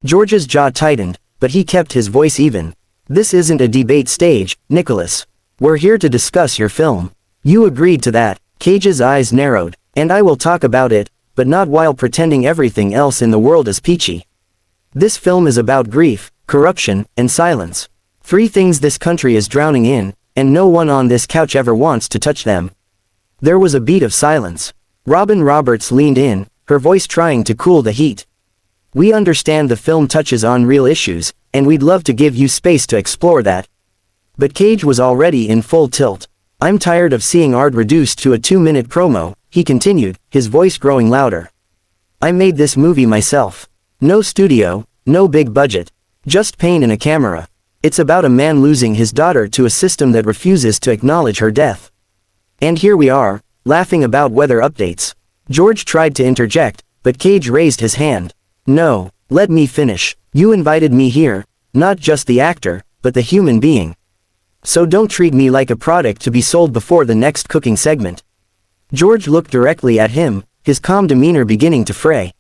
George's jaw tightened, but he kept his voice even. This isn't a debate stage, Nicholas. We're here to discuss your film. You agreed to that. Cage's eyes narrowed. And I will talk about it, but not while pretending everything else in the world is peachy. This film is about grief, corruption, and silence. 3 things this country is drowning in, and no one on this couch ever wants to touch them. There was a beat of silence. Robin Roberts leaned in, her voice trying to cool the heat. We understand the film touches on real issues, and we'd love to give you space to explore that. But Cage was already in full tilt. I'm tired of seeing art reduced to a 2-minute promo, he continued, his voice growing louder. I made this movie myself. No studio, no big budget. Just pain and a camera. It's about a man losing his daughter to a system that refuses to acknowledge her death. And here we are, laughing about weather updates. George tried to interject, but Cage raised his hand. No, let me finish. You invited me here, not just the actor, but the human being. So don't treat me like a product to be sold before the next cooking segment. George looked directly at him, his calm demeanor beginning to fray.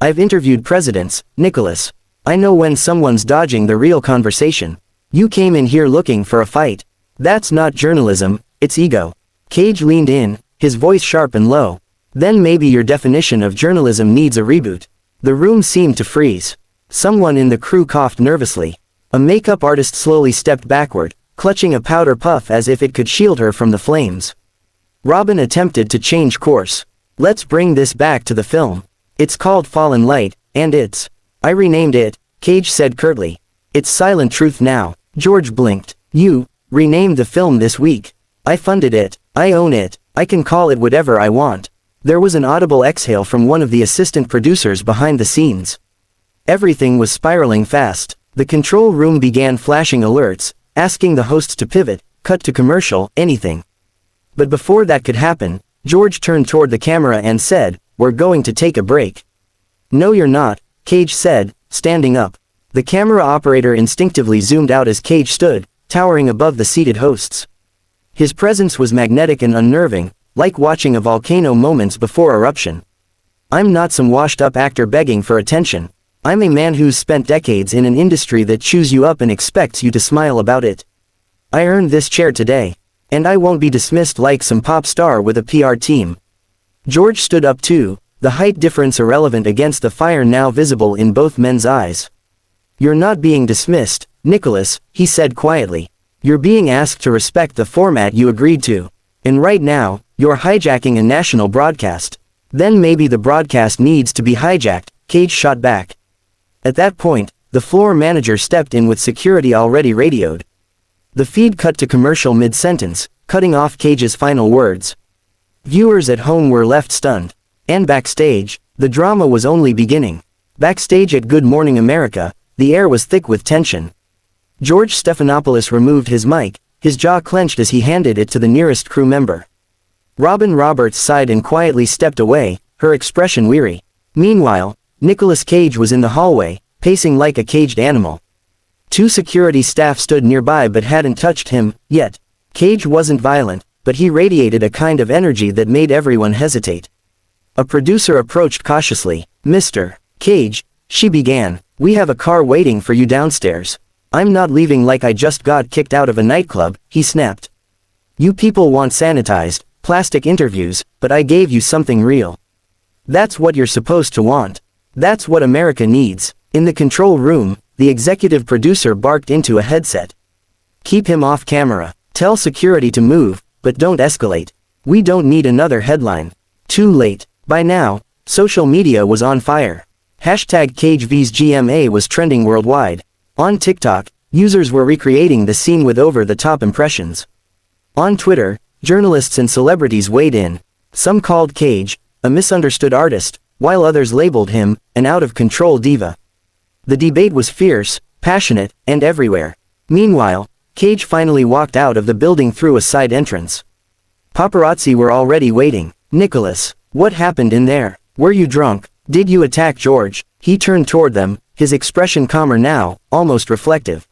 I've interviewed presidents, Nicholas. I know when someone's dodging the real conversation. You came in here looking for a fight. That's not journalism, it's ego. Cage leaned in, his voice sharp and low. Then maybe your definition of journalism needs a reboot. The room seemed to freeze. Someone in the crew coughed nervously. A makeup artist slowly stepped backward, clutching a powder puff as if it could shield her from the flames. Robin attempted to change course. Let's bring this back to the film. It's called Fallen Light, and I renamed it, Cage said curtly. It's Silent Truth now. George blinked. You renamed the film this week. I funded it. I own it. I can call it whatever I want. There was an audible exhale from one of the assistant producers behind the scenes. Everything was spiraling fast. The control room began flashing alerts, asking the hosts to pivot, cut to commercial, anything. But before that could happen, George turned toward the camera and said, "We're going to take a break." "No you're not," Cage said, standing up. The camera operator instinctively zoomed out as Cage stood, towering above the seated hosts. His presence was magnetic and unnerving, like watching a volcano moments before eruption. I'm not some washed-up actor begging for attention. I'm a man who's spent decades in an industry that chews you up and expects you to smile about it. I earned this chair today. And I won't be dismissed like some pop star with a PR team. George stood up too, the height difference irrelevant against the fire now visible in both men's eyes. You're not being dismissed, Nicholas, he said quietly. You're being asked to respect the format you agreed to. And right now, you're hijacking a national broadcast. Then maybe the broadcast needs to be hijacked, Cage shot back. At that point, the floor manager stepped in with security already radioed. The feed cut to commercial mid-sentence, cutting off Cage's final words. Viewers at home were left stunned. And backstage, the drama was only beginning. Backstage at Good Morning America, the air was thick with tension. George Stephanopoulos removed his mic, his jaw clenched as he handed it to the nearest crew member. Robin Roberts sighed and quietly stepped away, her expression weary. Meanwhile, Nicolas Cage was in the hallway, pacing like a caged animal. 2 security staff stood nearby but hadn't touched him, yet. Cage wasn't violent, but he radiated a kind of energy that made everyone hesitate. A producer approached cautiously. Mr. Cage, she began, we have a car waiting for you downstairs. I'm not leaving like I just got kicked out of a nightclub, he snapped. You people want sanitized, plastic interviews, but I gave you something real. That's what you're supposed to want. That's what America needs. In the control room, the executive producer barked into a headset. Keep him off camera. Tell security to move, but don't escalate. We don't need another headline. Too late. By now, social media was on fire. #CageVsGMA was trending worldwide. On TikTok, users were recreating the scene with over-the-top impressions. On Twitter, journalists and celebrities weighed in. Some called Cage a misunderstood artist, while others labeled him an out-of-control diva. The debate was fierce, passionate, and everywhere. Meanwhile, Cage finally walked out of the building through a side entrance. Paparazzi were already waiting. Nicholas, what happened in there? Were you drunk? Did you attack George? He turned toward them, his expression calmer now, almost reflective.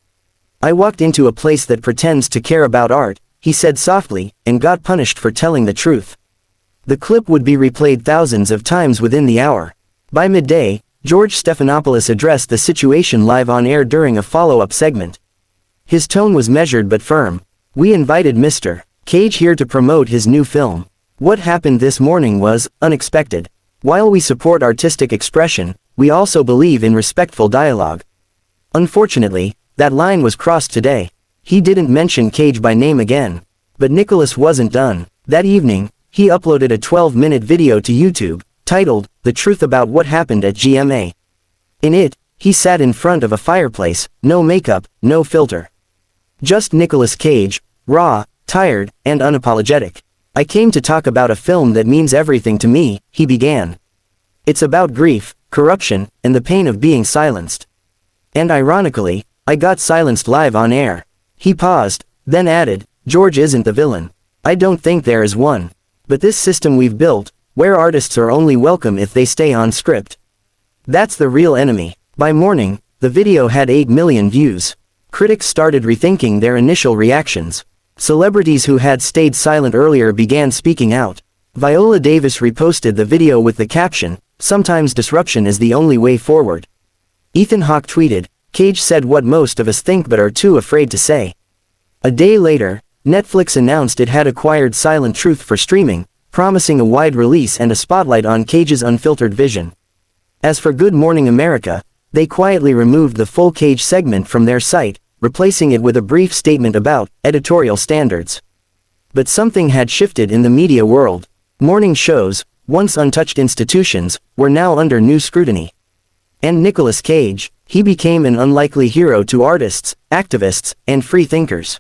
I walked into a place that pretends to care about art, he said softly, and got punished for telling the truth. The clip would be replayed thousands of times within the hour. By midday, George Stephanopoulos addressed the situation live on air during a follow-up segment. His tone was measured but firm. "We invited Mr. Cage here to promote his new film. What happened this morning was unexpected. While we support artistic expression, we also believe in respectful dialogue. Unfortunately, that line was crossed today." He didn't mention Cage by name again. But Nicolas wasn't done. That evening, he uploaded a 12-minute video to YouTube, titled, "The Truth About What Happened at GMA." In it, he sat in front of a fireplace, no makeup, no filter. Just Nicolas Cage, raw, tired, and unapologetic. "I came to talk about a film that means everything to me," he began. "It's about grief, corruption, and the pain of being silenced. And ironically, I got silenced live on air." He paused, then added, "George isn't the villain. I don't think there is one. But this system we've built, where artists are only welcome if they stay on script. That's the real enemy." By morning, the video had 8 million views. Critics started rethinking their initial reactions. Celebrities who had stayed silent earlier began speaking out. Viola Davis reposted the video with the caption, "Sometimes disruption is the only way forward." Ethan Hawke tweeted, "Cage said what most of us think but are too afraid to say." A day later, Netflix announced it had acquired Silent Truth for streaming, promising a wide release and a spotlight on Cage's unfiltered vision. As for Good Morning America, they quietly removed the full Cage segment from their site, replacing it with a brief statement about editorial standards. But something had shifted in the media world. Morning shows, once untouched institutions, were now under new scrutiny. And Nicolas Cage, he became an unlikely hero to artists, activists, and free thinkers.